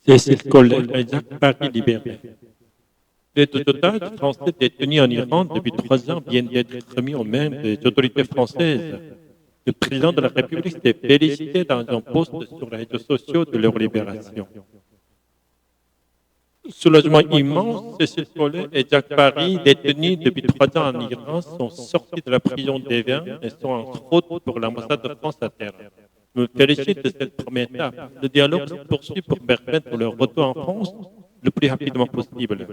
Cécile Collet et Jacques Paris libérés. Les deux otages français détenus en Iran depuis 3 ans viennent d'être remis aux mains des autorités françaises. Le président de la République s'est félicité dans un post sur les réseaux sociaux de leur libération. Soulagement immense, Cécile Collet et Jacques Paris, détenus depuis 3 ans en Iran, sont sortis de la prison d'Evin et sont entre autres pour l'ambassade de France à Téhéran. Je me félicite de cette première étape. Le dialogue se poursuit pour permettre leur retour en France le plus rapidement possible.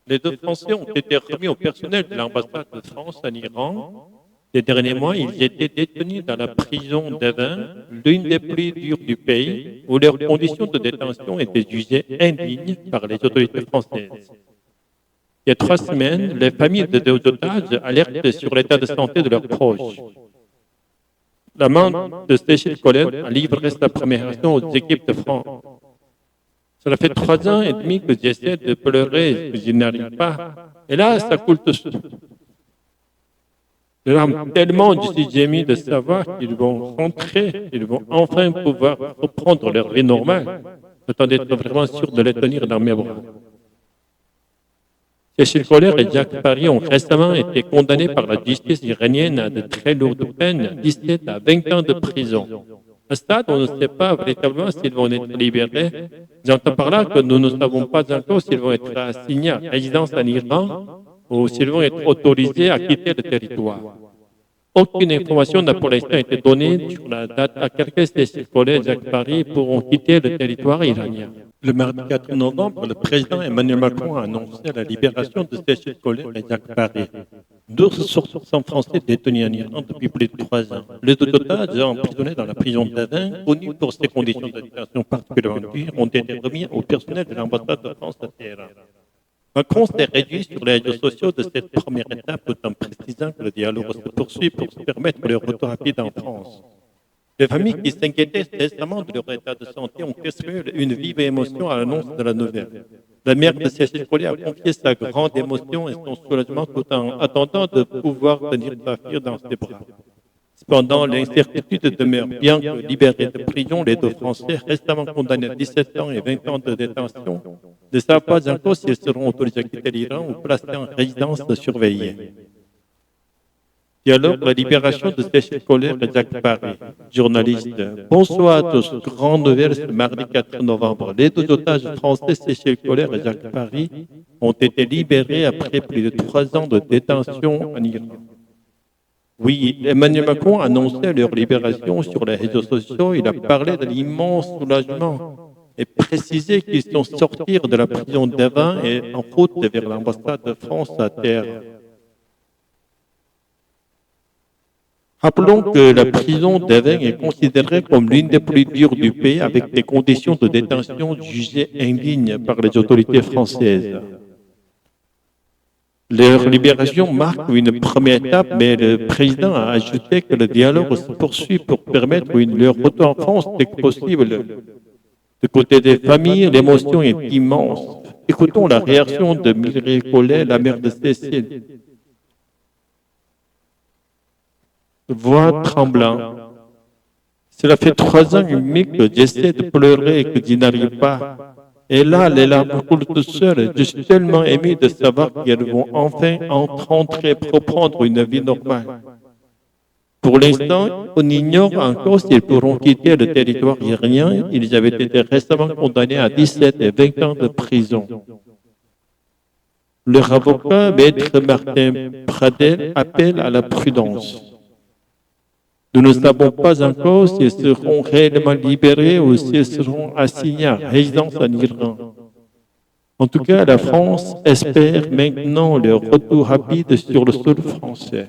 Les deux Français ont été remis au personnel de l'ambassade de France en Iran. Ces derniers mois, ils étaient détenus dans la prison d'Evin, l'une des plus dures du pays, où leurs conditions de détention étaient jugées indignes par les autorités françaises. Il y a 3 semaines, les familles des deux otages alertent sur l'état de santé de leurs proches. La main de Cécile Collet a livré sa première action aux équipes de France. Cela fait 3 ans et demi que j'essaie de pleurer, que je n'arrive pas. Et là, ça coule tout seul. Tellement je suis ému de savoir qu'ils vont rentrer, qu'ils vont enfin pouvoir reprendre leur vie normale. J'attends d'être vraiment sûr de les tenir dans mes bras. Cécile Collet et Jacques Paris ont récemment été condamnés par la justice iranienne à de très lourdes peines, 17 à 20 ans de prison. À ce stade, on ne sait pas véritablement s'ils vont être libérés. J'entends par là que nous ne savons pas encore s'ils vont être assignés à résidence en Iran ou s'ils vont être autorisés à quitter le territoire. Aucune information n'a pour l'instant été donnée sur la date à laquelle Cécile Collet et Jacques Paris pourront quitter le territoire iranien. Le mardi 4 novembre, le président Emmanuel Macron a annoncé la libération de Cécile Collet et Jacques Paris, 2 ressortissants français détenus en Iran depuis plus de 3 ans. Les deux otages emprisonnés dans la prison d'Evin, connus pour ses conditions de détention particulièrement dures, ont été remis au personnel de l'ambassade de France à Téhéran. Macron s'est réjoui sur les réseaux sociaux de cette première étape, tout en précisant que le dialogue se poursuit pour se permettre leur retour rapide en France. Les familles qui s'inquiétaient récemment de leur état de santé ont exprimé une vive émotion à l'annonce de la nouvelle. La mère de Cécile Collet a confié sa grande émotion et son soulagement tout en attendant de pouvoir tenir sa fille dans ses bras. Cependant, l'incertitude demeure. Bien que libérés de prison, les deux Français récemment condamnés à 17 ans et 20 ans de détention ne savent pas encore s'ils seront autorisés à quitter l'Iran ou placés en résidence surveillée. Dialogue, la libération de Cécile Collet et Jacques Paris. Journaliste. Bonsoir à tous. Grande nouvelle ce mardi 4 novembre. Les deux otages français, Cécile Collet et Jacques Paris, ont été libérés après plus de 3 ans de détention en Iran. Oui, Emmanuel Macron a annoncé leur libération sur les réseaux sociaux. Il a parlé de l'immense soulagement et précisé qu'ils sont sortis de la prison d'Evin et en route vers l'ambassade de France à Téhéran. Rappelons que la prison d'Evin est considérée comme l'une des plus dures du pays avec des conditions de détention jugées indignes par les autorités françaises. Leur libération marque une première étape, mais le président a ajouté que le dialogue se poursuit pour permettre leur retour en France dès que possible. Du côté des familles, l'émotion est immense. Écoutons la réaction de Mireille Collet, la mère de Cécile. Voix tremblant. Cela fait 3 ans et demi que j'essaie de pleurer et que je n'arrive pas. Et là, les larmes coulent tout seules. Je suis tellement ému de savoir qu'elles vont enfin rentrer pour reprendre une vie normale. Pour l'instant, on ignore encore s'ils pourront quitter le territoire iranien. Ils avaient été récemment condamnés à 17 et 20 ans de prison. Leur avocat, Maître Martin Pradel, appelle à la prudence. Nous ne savons pas encore s'ils seront réellement libérés ou s'ils seront assignés à résidence en Iran. En tout cas, la France espère maintenant leur retour rapide sur le sol français.